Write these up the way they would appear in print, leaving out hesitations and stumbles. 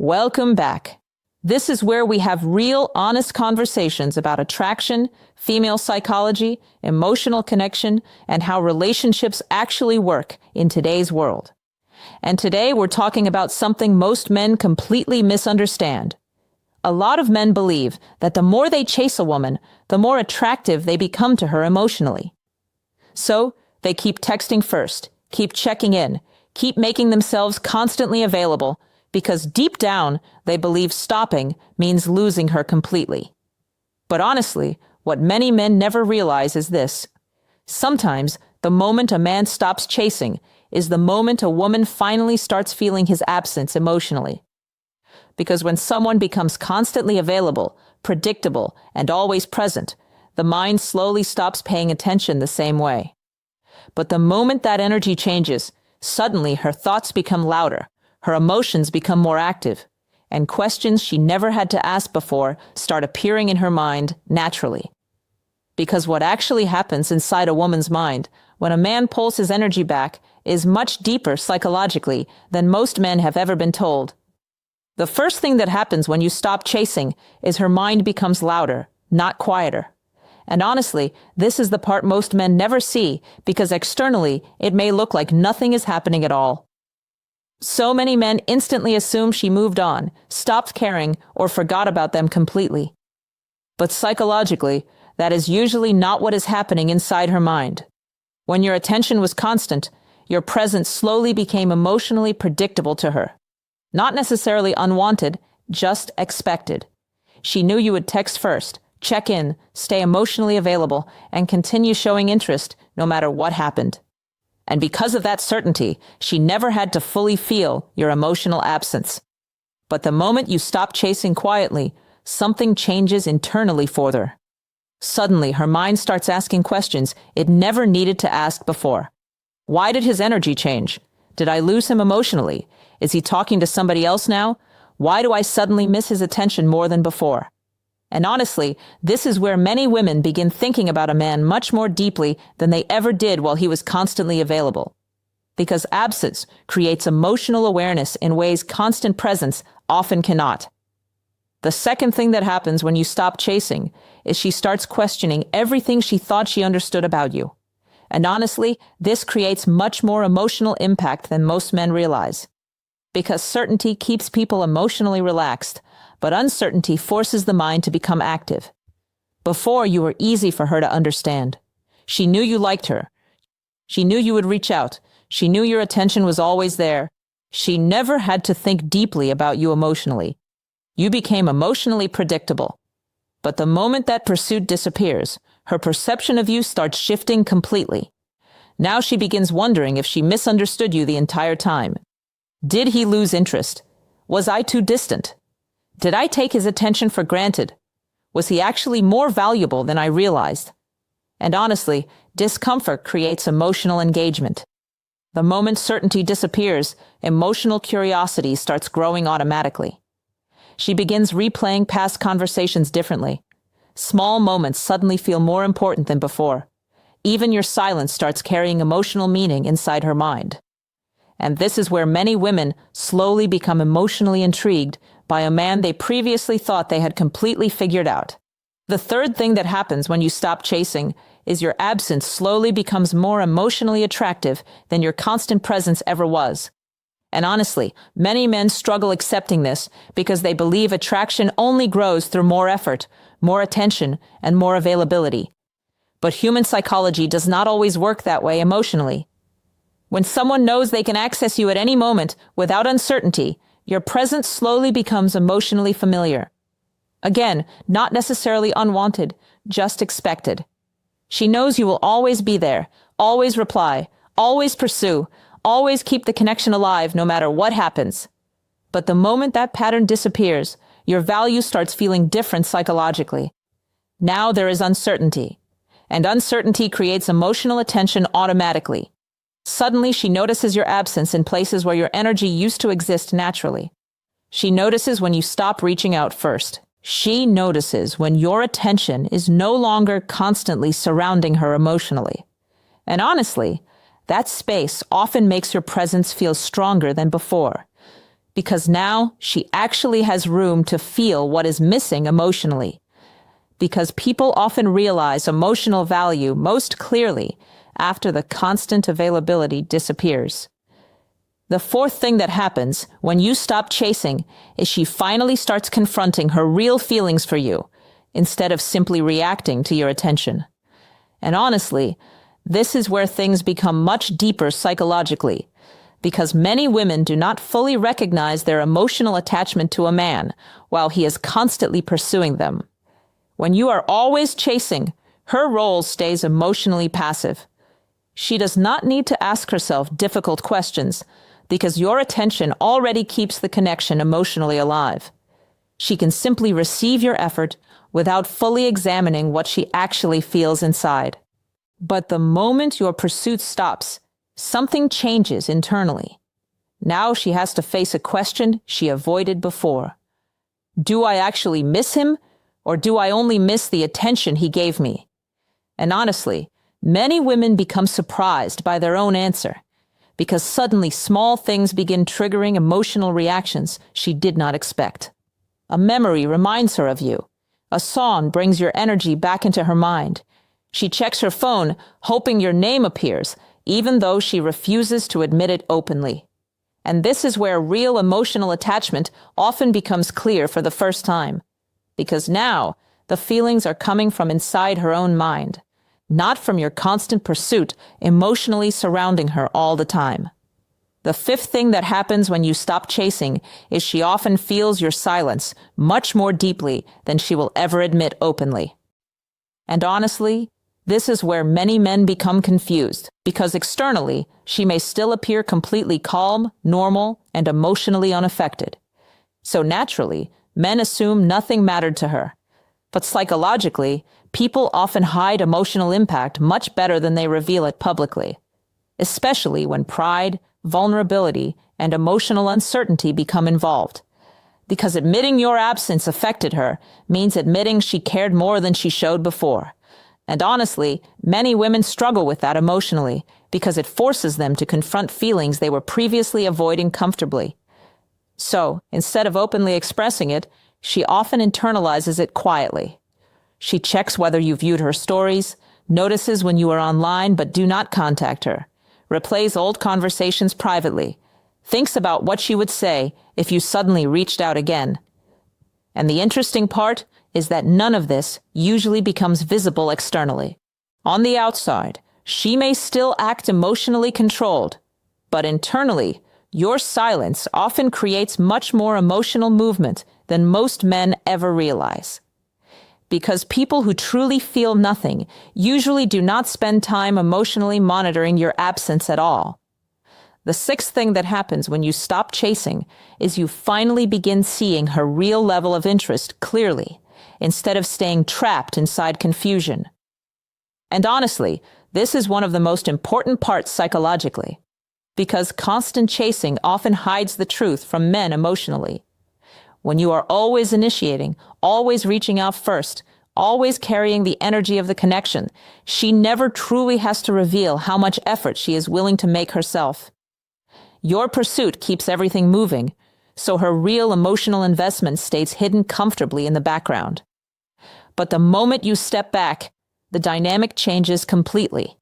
Welcome back. This is where we have real, honest conversations about attraction, female psychology, emotional connection, and how relationships actually work in today's world. And today we're talking about something most men completely misunderstand. A lot of men believe that the more they chase a woman, the more attractive they become to her emotionally. So, they keep texting first, keep checking in, keep making themselves constantly available, because deep down, they believe stopping means losing her completely. But honestly, what many men never realize is this. Sometimes, the moment a man stops chasing is the moment a woman finally starts feeling his absence emotionally. Because when someone becomes constantly available, predictable, and always present, the mind slowly stops paying attention the same way. But the moment that energy changes, suddenly her thoughts become louder, her emotions become more active, and questions she never had to ask before start appearing in her mind naturally. Because what actually happens inside a woman's mind when a man pulls his energy back is much deeper psychologically than most men have ever been told. The first thing that happens when you stop chasing is her mind becomes louder, not quieter. And honestly, this is the part most men never see because externally it may look like nothing is happening at all. So many men instantly assume she moved on, stopped caring, or forgot about them completely. But psychologically, that is usually not what is happening inside her mind. When your attention was constant, your presence slowly became emotionally predictable to her. Not necessarily unwanted, just expected. She knew you would text first, check in, stay emotionally available, and continue showing interest no matter what happened. And because of that certainty, she never had to fully feel your emotional absence. But the moment you stop chasing quietly, something changes internally for her. Suddenly, her mind starts asking questions it never needed to ask before. Why did his energy change? Did I lose him emotionally? Is he talking to somebody else now? Why do I suddenly miss his attention more than before? And honestly, this is where many women begin thinking about a man much more deeply than they ever did while he was constantly available. Because absence creates emotional awareness in ways constant presence often cannot. The second thing that happens when you stop chasing is she starts questioning everything she thought she understood about you. And honestly, this creates much more emotional impact than most men realize. Because certainty keeps people emotionally relaxed, but uncertainty forces the mind to become active. Before, you were easy for her to understand. She knew you liked her. She knew you would reach out. She knew your attention was always there. She never had to think deeply about you emotionally. You became emotionally predictable. But the moment that pursuit disappears, her perception of you starts shifting completely. Now she begins wondering if she misunderstood you the entire time. Did he lose interest? Was I too distant? Did I take his attention for granted? Was he actually more valuable than I realized? And honestly, discomfort creates emotional engagement. The moment certainty disappears, emotional curiosity starts growing automatically. She begins replaying past conversations differently. Small moments suddenly feel more important than before. Even your silence starts carrying emotional meaning inside her mind. And this is where many women slowly become emotionally intrigued by a man they previously thought they had completely figured out. The third thing that happens when you stop chasing is your absence slowly becomes more emotionally attractive than your constant presence ever was. And honestly, many men struggle accepting this because they believe attraction only grows through more effort, more attention, and more availability. But human psychology does not always work that way emotionally. When someone knows they can access you at any moment without uncertainty, your presence slowly becomes emotionally familiar. Again, not necessarily unwanted, just expected. She knows you will always be there, always reply, always pursue, always keep the connection alive no matter what happens. But the moment that pattern disappears, your value starts feeling different psychologically. Now there is uncertainty, and uncertainty creates emotional attention automatically. Suddenly, she notices your absence in places where your energy used to exist naturally. She notices when you stop reaching out first. She notices when your attention is no longer constantly surrounding her emotionally. And honestly, that space often makes your presence feel stronger than before. because now she actually has room to feel what is missing emotionally. Because people often realize emotional value most clearly after the constant availability disappears. The fourth thing that happens when you stop chasing is she finally starts confronting her real feelings for you instead of simply reacting to your attention. And honestly, this is where things become much deeper psychologically, because many women do not fully recognize their emotional attachment to a man while he is constantly pursuing them. When you are always chasing, her role stays emotionally passive. She does not need to ask herself difficult questions because your attention already keeps the connection emotionally alive. She can simply receive your effort without fully examining what she actually feels inside. But the moment your pursuit stops, something changes internally. Now she has to face a question she avoided before. Do I actually miss him, or do I only miss the attention he gave me? And honestly, many women become surprised by their own answer, because suddenly small things begin triggering emotional reactions she did not expect. A memory reminds her of you. A song brings your energy back into her mind. She checks her phone, hoping your name appears, even though she refuses to admit it openly. And this is where real emotional attachment often becomes clear for the first time. Because now, the feelings are coming from inside her own mind, not from your constant pursuit emotionally surrounding her all the time. The fifth thing that happens when you stop chasing is she often feels your silence much more deeply than she will ever admit openly. And honestly, this is where many men become confused, because externally, she may still appear completely calm, normal, and emotionally unaffected. So naturally, men assume nothing mattered to her. But psychologically, people often hide emotional impact much better than they reveal it publicly, especially when pride, vulnerability, and emotional uncertainty become involved. Because admitting your absence affected her means admitting she cared more than she showed before. And honestly, many women struggle with that emotionally because it forces them to confront feelings they were previously avoiding comfortably. So, instead of openly expressing it, she often internalizes it quietly. She checks whether you viewed her stories, notices when you are online but do not contact her, replays old conversations privately, thinks about what she would say if you suddenly reached out again. And the interesting part is that none of this usually becomes visible externally. On the outside, she may still act emotionally controlled, but internally, your silence often creates much more emotional movement than most men ever realize. Because people who truly feel nothing usually do not spend time emotionally monitoring your absence at all. The sixth thing that happens when you stop chasing is you finally begin seeing her real level of interest clearly, instead of staying trapped inside confusion. And honestly, this is one of the most important parts psychologically, because constant chasing often hides the truth from men emotionally. When you are always initiating, always reaching out first, always carrying the energy of the connection, she never truly has to reveal how much effort she is willing to make herself. Your pursuit keeps everything moving, so her real emotional investment stays hidden comfortably in the background. But the moment you step back, the dynamic changes completely.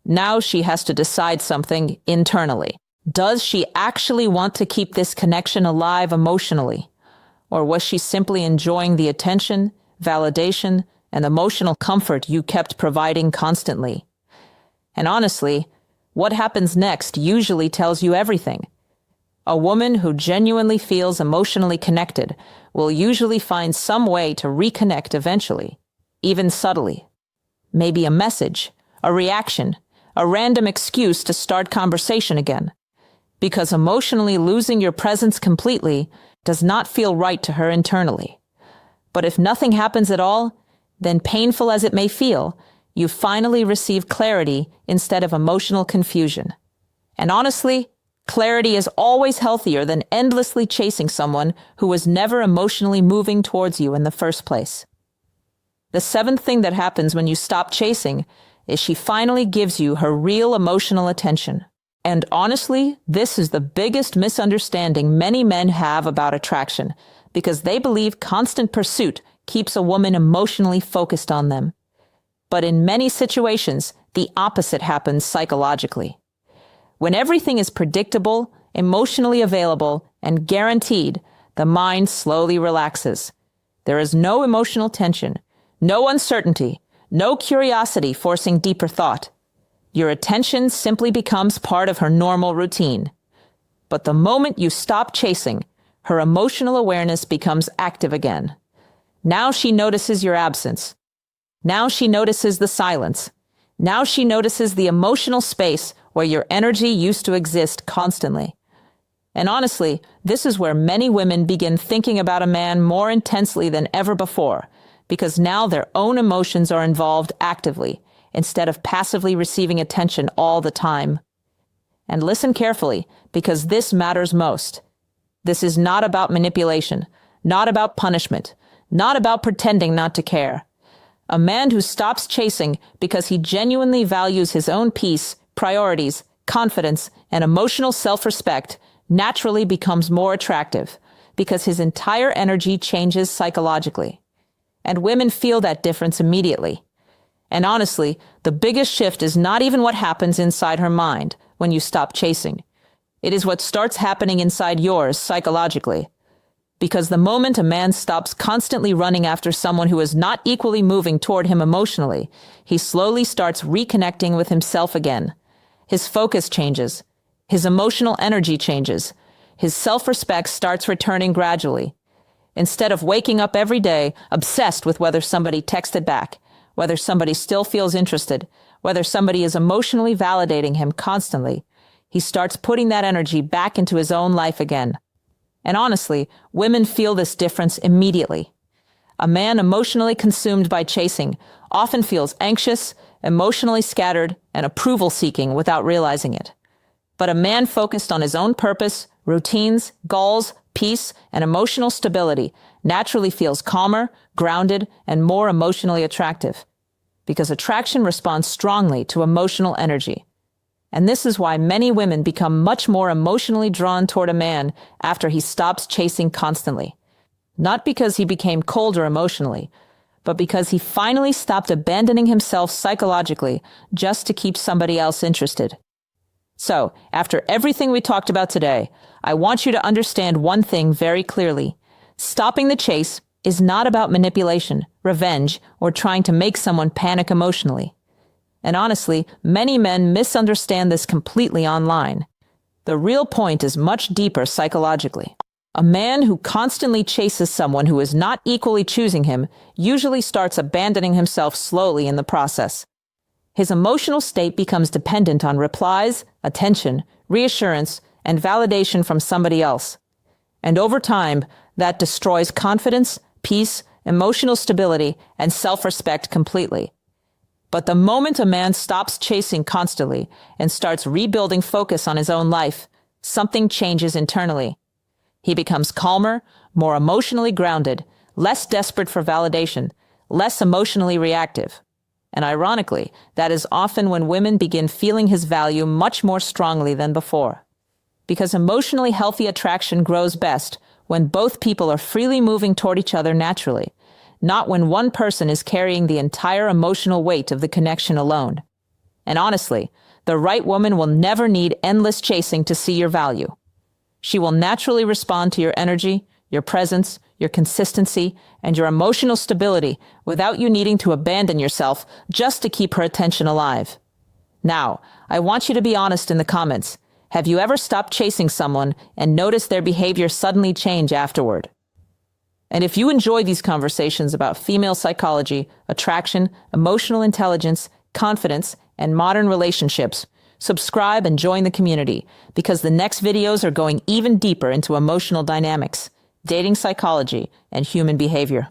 Now she has to decide something internally. Does she actually want to keep this connection alive emotionally? Or was she simply enjoying the attention, validation, and emotional comfort you kept providing constantly? And honestly, what happens next usually tells you everything. A woman who genuinely feels emotionally connected will usually find some way to reconnect eventually, even subtly. Maybe a message, a reaction, a random excuse to start conversation again. Because emotionally losing your presence completely does not feel right to her internally. But if nothing happens at all, then painful as it may feel, you finally receive clarity instead of emotional confusion. And honestly, clarity is always healthier than endlessly chasing someone who was never emotionally moving towards you in the first place. The seventh thing that happens when you stop chasing is she finally gives you her real emotional attention. And honestly, this is the biggest misunderstanding many men have about attraction, because they believe constant pursuit keeps a woman emotionally focused on them. But in many situations, the opposite happens psychologically. When everything is predictable, emotionally available, and guaranteed, the mind slowly relaxes. There is no emotional tension, no uncertainty, no curiosity forcing deeper thought. Your attention simply becomes part of her normal routine. But the moment you stop chasing, her emotional awareness becomes active again. Now she notices your absence. Now she notices the silence. Now she notices the emotional space where your energy used to exist constantly. And honestly, this is where many women begin thinking about a man more intensely than ever before, because now their own emotions are involved actively, instead of passively receiving attention all the time. And listen carefully, because this matters most. This is not about manipulation, not about punishment, not about pretending not to care. A man who stops chasing because he genuinely values his own peace, priorities, confidence, and emotional self-respect naturally becomes more attractive, because his entire energy changes psychologically. And women feel that difference immediately. And honestly, the biggest shift is not even what happens inside her mind when you stop chasing. It is what starts happening inside yours psychologically. Because the moment a man stops constantly running after someone who is not equally moving toward him emotionally, he slowly starts reconnecting with himself again. His focus changes. His emotional energy changes. His self-respect starts returning gradually. Instead of waking up every day obsessed with whether somebody texted back, whether somebody still feels interested, whether somebody is emotionally validating him constantly, he starts putting that energy back into his own life again. And honestly, women feel this difference immediately. A man emotionally consumed by chasing often feels anxious, emotionally scattered, and approval-seeking without realizing it. But a man focused on his own purpose, routines, goals, peace, and emotional stability naturally feels calmer, grounded, and more emotionally attractive. Because attraction responds strongly to emotional energy. And this is why many women become much more emotionally drawn toward a man after he stops chasing constantly. Not because he became colder emotionally, but because he finally stopped abandoning himself psychologically just to keep somebody else interested. So, after everything we talked about today, I want you to understand one thing very clearly. Stopping the chase is not about manipulation, revenge, or trying to make someone panic emotionally. And honestly, many men misunderstand this completely online. The real point is much deeper psychologically. A man who constantly chases someone who is not equally choosing him usually starts abandoning himself slowly in the process. His emotional state becomes dependent on replies, attention, reassurance, and validation from somebody else. And over time, that destroys confidence, peace, emotional stability, and self-respect completely. But the moment a man stops chasing constantly and starts rebuilding focus on his own life, something changes internally. He becomes calmer, more emotionally grounded, less desperate for validation, less emotionally reactive. And ironically, that is often when women begin feeling his value much more strongly than before. Because emotionally healthy attraction grows best when both people are freely moving toward each other naturally, not when one person is carrying the entire emotional weight of the connection alone. And honestly, the right woman will never need endless chasing to see your value. She will naturally respond to your energy, your presence, your consistency, and your emotional stability without you needing to abandon yourself just to keep her attention alive. Now, I want you to be honest in the comments. Have you ever stopped chasing someone and noticed their behavior suddenly change afterward? And if you enjoy these conversations about female psychology, attraction, emotional intelligence, confidence, and modern relationships, subscribe and join the community, because the next videos are going even deeper into emotional dynamics, dating psychology, and human behavior.